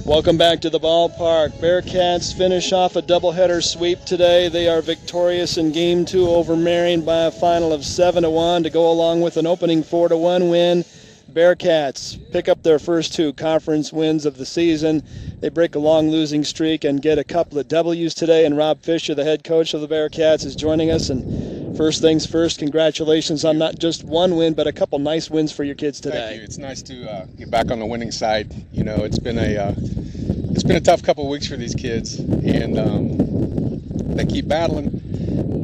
Welcome back to the ballpark. Bearcats finish off a doubleheader sweep today. They are victorious in Game 2 over Marion by a final of 7-1 to go along with an opening 4-1 win. Bearcats pick up their first 2 conference wins of the season. They break a long losing streak and get a couple of W's today, and Rob Fisher, the head coach of the Bearcats, is joining us. And first things first, congratulations on not just one win, but a couple nice wins for your kids today. Thank you. It's nice to get back on the winning side. You know, it's been a tough couple of weeks for these kids, and they keep battling,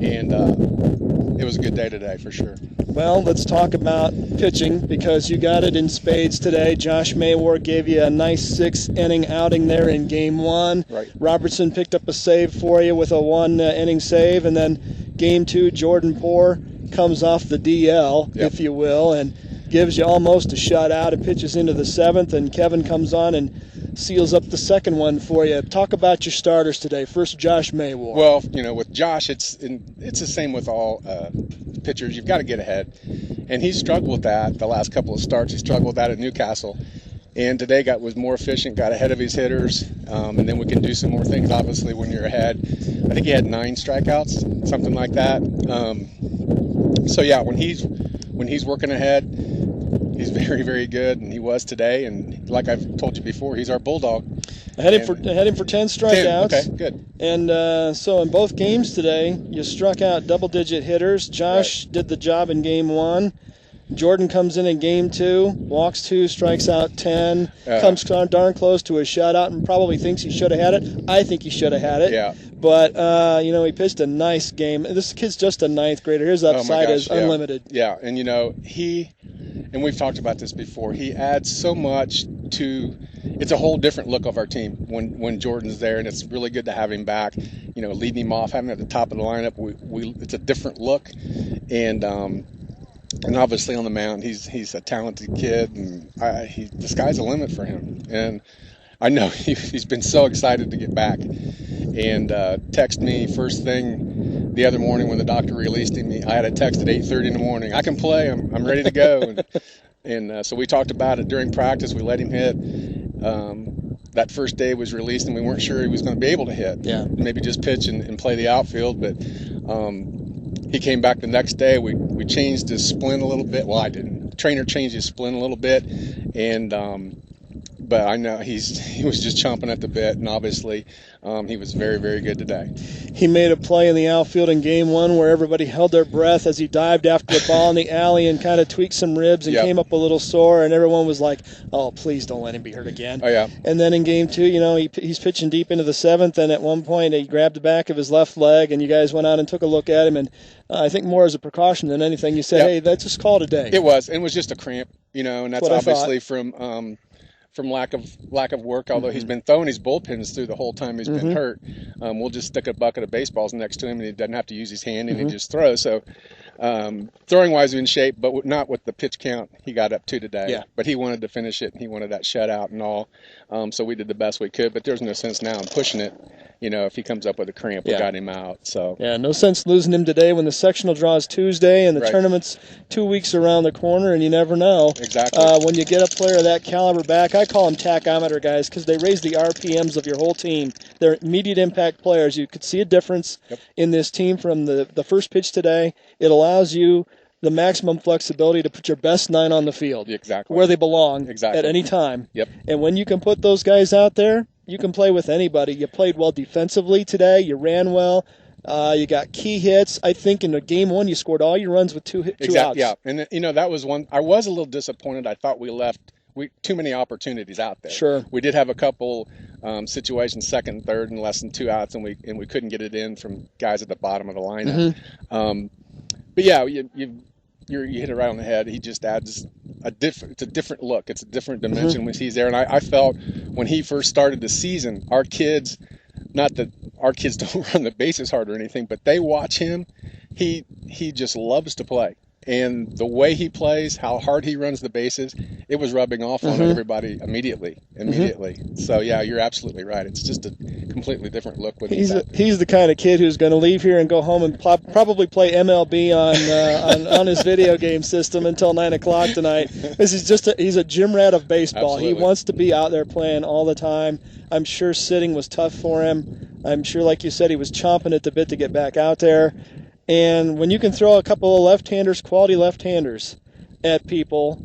and it was a good day today for sure. Well, let's talk about pitching, because you got it in spades today. Josh Maywar gave you a nice 6-inning outing there in Game 1. Right. Robertson picked up a save for you with a 1-inning save, and then Game 2, Jordan Poor comes off the DL, if you will, and gives you almost a shutout and pitches into the 7th, and Kevin comes on and seals up the second one for you. Talk about your starters today. First, Josh Maywar. Well, you know, with Josh, it's the same with all pitchers. You've got to get ahead, and he's struggled with that the last couple of starts. He struggled with that at Newcastle, and today was more efficient, got ahead of his hitters, and then we can do some more things, obviously, when you're ahead. I think he had 9 strikeouts, something like that. So, yeah, when he's working ahead, he's very, very good, and he was today. And like I've told you before, he's our bulldog. I had him for 10 strikeouts. 10, okay, good. And so in both games today, you struck out double-digit hitters. Josh did the job in Game 1. Jordan comes in Game 2, walks 2, strikes out 10, comes darn close to a shutout, and probably thinks he should have had it. I think he should have had it. Yeah. But, he pitched a nice game. This kid's just a 9th grader. His upside is unlimited. Yeah, and, and we've talked about this before, he adds so much to – it's a whole different look of our team when Jordan's there, and it's really good to have him back, leading him off, having him at the top of the lineup. It's a different look, and obviously on the mound, he's a talented kid, and the sky's the limit for him. And I know he's been so excited to get back, and text me first thing the other morning when the doctor released him. I had a text at 8:30 in the morning. I can play. I'm ready to go. And so we talked about it during practice. We let him hit. That first day was released, and we weren't sure he was going to be able to hit. Yeah. Maybe just pitch and play the outfield, but he came back the next day. We changed his splint a little bit. Well, I didn't. The trainer changed his splint a little bit, and but I know he was just chomping at the bit, and obviously he was very, very good today. He made a play in the outfield in Game 1 where everybody held their breath as he dived after the ball in the alley and kind of tweaked some ribs and came up a little sore, and everyone was like, oh, please don't let him be hurt again. Oh, yeah. And then in Game 2, he's pitching deep into the 7th, and at one point he grabbed the back of his left leg, and you guys went out and took a look at him, and I think more as a precaution than anything, you said, hey, let's just call it a day. It was just a cramp, and that's obviously from lack of work, although he's been throwing his bullpens through the whole time he's been hurt. We'll just stick a bucket of baseballs next to him, and he doesn't have to use his hand, and he just throws. So throwing-wise, in shape, but not with the pitch count he got up to today. Yeah. But he wanted to finish it, and he wanted that shutout and all. So we did the best we could, but there's no sense now in pushing it. If he comes up with a cramp, we got him out. So no sense losing him today when the sectional draw is Tuesday and the tournament's 2 weeks around the corner, and you never know. Exactly. When you get a player of that caliber back, I call them tachometer guys because they raise the RPMs of your whole team. They're immediate impact players. You could see a difference in this team from the first pitch today. It allows you the maximum flexibility to put your best 9 on the field. Exactly. Where they belong at any time. Yep. And when you can put those guys out there, you can play with anybody. You played well defensively today. You ran well. You got key hits. I think in Game 1 you scored all your runs with two outs. Yeah, and that was one. I was a little disappointed. I thought we left too many opportunities out there. Sure. We did have a couple situations, second and third, and less than 2 outs, and we couldn't get it in from guys at the bottom of the lineup. But yeah, you hit it right on the head. He just adds it's a different look. It's a different dimension when he's there. And I felt when he first started the season, our kids, not that our kids don't run the bases hard or anything, but they watch him. He just loves to play. And the way he plays, how hard he runs the bases, it was rubbing off on everybody immediately. So yeah, you're absolutely right. It's just a completely different look when he's the kind of kid who's going to leave here and go home and probably play MLB on his video game system until 9 o'clock tonight. Because he's a gym rat of baseball. Absolutely. He wants to be out there playing all the time. I'm sure sitting was tough for him. I'm sure, like you said, he was chomping at the bit to get back out there. And when you can throw a couple of left-handers, quality left-handers, at people,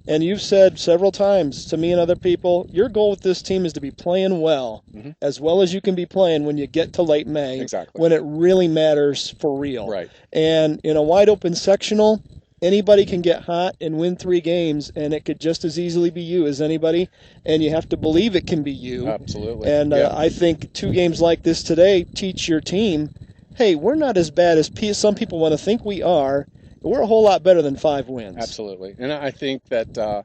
and you've said several times to me and other people, your goal with this team is to be playing well as you can be playing when you get to late May, when it really matters for real. Right. And in a wide-open sectional, anybody can get hot and win 3 games, and it could just as easily be you as anybody, and you have to believe it can be you. Absolutely. And I think 2 games like this today teach your team, hey, we're not as bad as some people want to think we are. We're a whole lot better than 5 wins. Absolutely. And I think that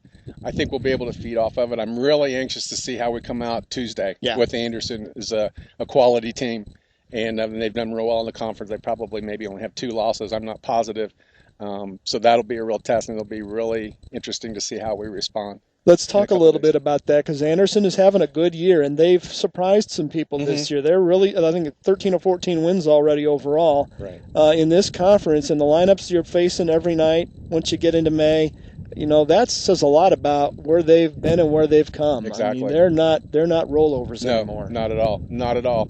we'll be able to feed off of it. I'm really anxious to see how we come out Tuesday with Anderson as a quality team. And they've done real well in the conference. They probably maybe only have 2 losses. I'm not positive. So that'll be a real test, and it'll be really interesting to see how we respond. Let's talk a little bit about that, because Anderson is having a good year, and they've surprised some people this year. They're really, I think, 13 or 14 wins already overall in this conference. And the lineups you're facing every night once you get into May, that says a lot about where they've been and where they've come. Exactly. I mean, they're not rollovers anymore. No, not at all.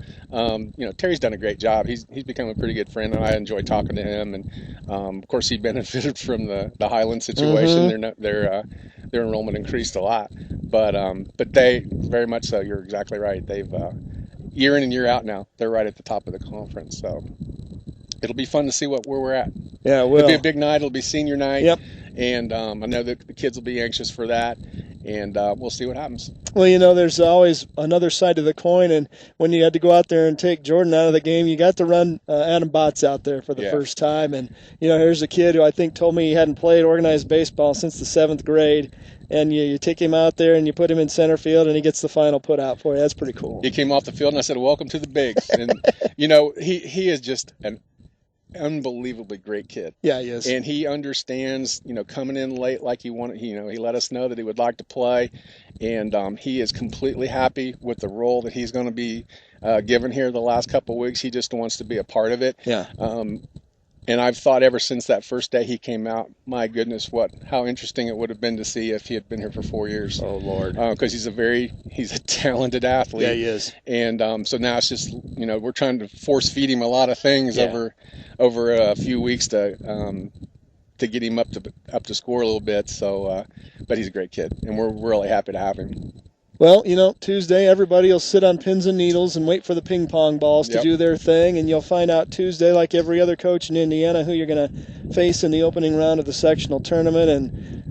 Terry's done a great job. He's become a pretty good friend, and I enjoy talking to him. And of course, he benefited from the Highland situation. Their enrollment increased a lot, but they very much so. You're exactly right. They've year in and year out now, they're right at the top of the conference. So it'll be fun to see where we're at. Yeah, it will. It'll be a big night. It'll be senior night. Yep. And I know that the kids will be anxious for that, and we'll see what happens. Well, there's always another side to the coin, and when you had to go out there and take Jordan out of the game, you got to run Adam Botts out there for the first time. And, here's a kid who I think told me he hadn't played organized baseball since the 7th grade, and you take him out there and you put him in center field, and he gets the final put out for you. That's pretty cool. He came off the field, and I said, welcome to the bigs. And, he is just an unbelievably great kid. Yeah, he is. And he understands, coming in late like he wanted. He let us know that he would like to play, and he is completely happy with the role that he's going to be given here the last couple of weeks. He just wants to be a part of it. Yeah. And I've thought ever since that first day he came out, my goodness, how interesting it would have been to see if he had been here for 4 years. Oh, Lord. Because he's a talented athlete. Yeah, he is. And so now it's just, we're trying to force feed him a lot of things over a few weeks to get him up to score a little bit. So, but he's a great kid, and we're really happy to have him. Well, Tuesday everybody will sit on pins and needles and wait for the ping pong balls to do their thing, and you'll find out Tuesday, like every other coach in Indiana, who you're going to face in the opening round of the sectional tournament. And,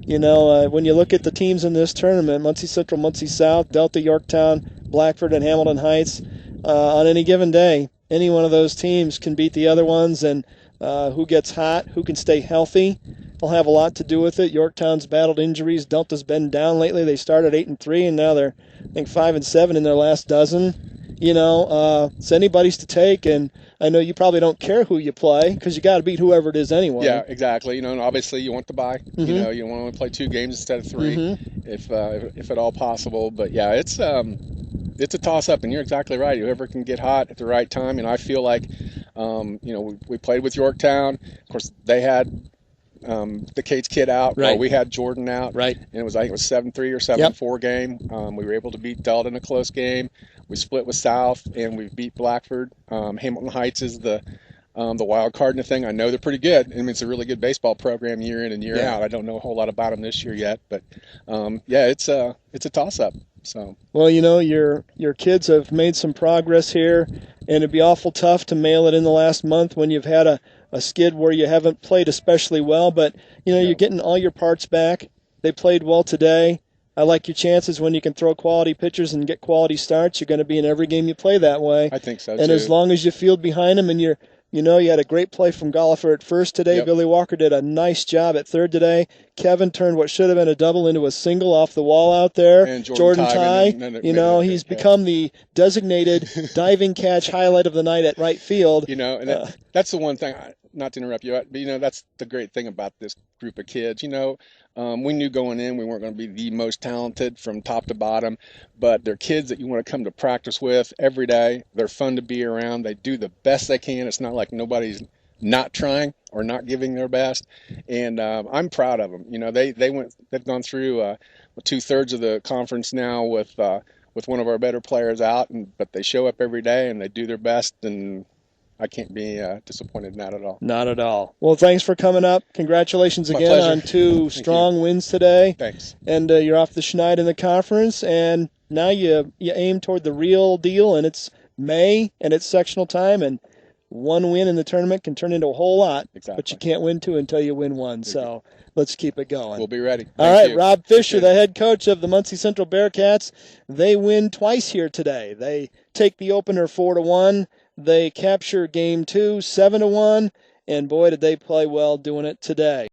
when you look at the teams in this tournament, Muncie Central, Muncie South, Delta, Yorktown, Blackford, and Hamilton Heights, on any given day, any one of those teams can beat the other ones, and who gets hot, who can stay healthy, will have a lot to do with it. Yorktown's battled injuries. Delta's been down lately. They started 8-3, and now they're, I think, 5-7 in their last dozen. It's anybody's to take, and I know you probably don't care who you play because you got to beat whoever it is anyway. Yeah, exactly. And obviously you want to bye. You want to only play 2 games instead of 3, if at all possible. But yeah, it's a toss-up, and you're exactly right. Whoever can get hot at the right time, and I feel like, we played with Yorktown. Of course, they had the Cates kid out. Right. We had Jordan out. Right. And it was 7-3 or 7-4 game. We were able to beat Delta in a close game. We split with South, and we beat Blackford. Hamilton Heights is the wild card in the thing. I know they're pretty good. I mean, it's a really good baseball program year in and year out. I don't know a whole lot about them this year yet, but it's a toss-up. So. Well, your kids have made some progress here, and it'd be awful tough to mail it in the last month when you've had a skid where you haven't played especially well. But, you're getting all your parts back. They played well today. I like your chances when you can throw quality pitchers and get quality starts. You're going to be in every game you play that way. I think so, and too. As long as you field behind them and you had a great play from Gollifer at first today. Yep. Billy Walker did a nice job at third today. Kevin turned what should have been a double into a single off the wall out there. And Jordan Ty. He's become the designated diving catch highlight of the night at right field. And that's the one thing. not to interrupt you, but that's the great thing about this group of kids. We knew going in we weren't going to be the most talented from top to bottom, but they're kids that you want to come to practice with every day. They're fun to be around. They do the best they can. It's not like nobody's not trying or not giving their best, and I'm proud of them. They've gone through 2/3 of the conference now with one of our better players out, but they show up every day and they do their best, and I can't be disappointed in that at all. Not at all. Well, thanks for coming up. Congratulations My again pleasure. on 2 Thank strong wins today. Thanks. And you're off the Schneid in the conference, and now you aim toward the real deal, and it's May, and it's sectional time, and one win in the tournament can turn into a whole lot. Exactly. But you can't win 2 until you win 1. So let's keep it going. We'll be ready. All Thank right, you. Rob Fisher, Appreciate the it. head coach of the Muncie Central Bearcats. They win twice here today. They take the opener 4-1. They capture game 2 7-1, and boy, did they play well doing it today.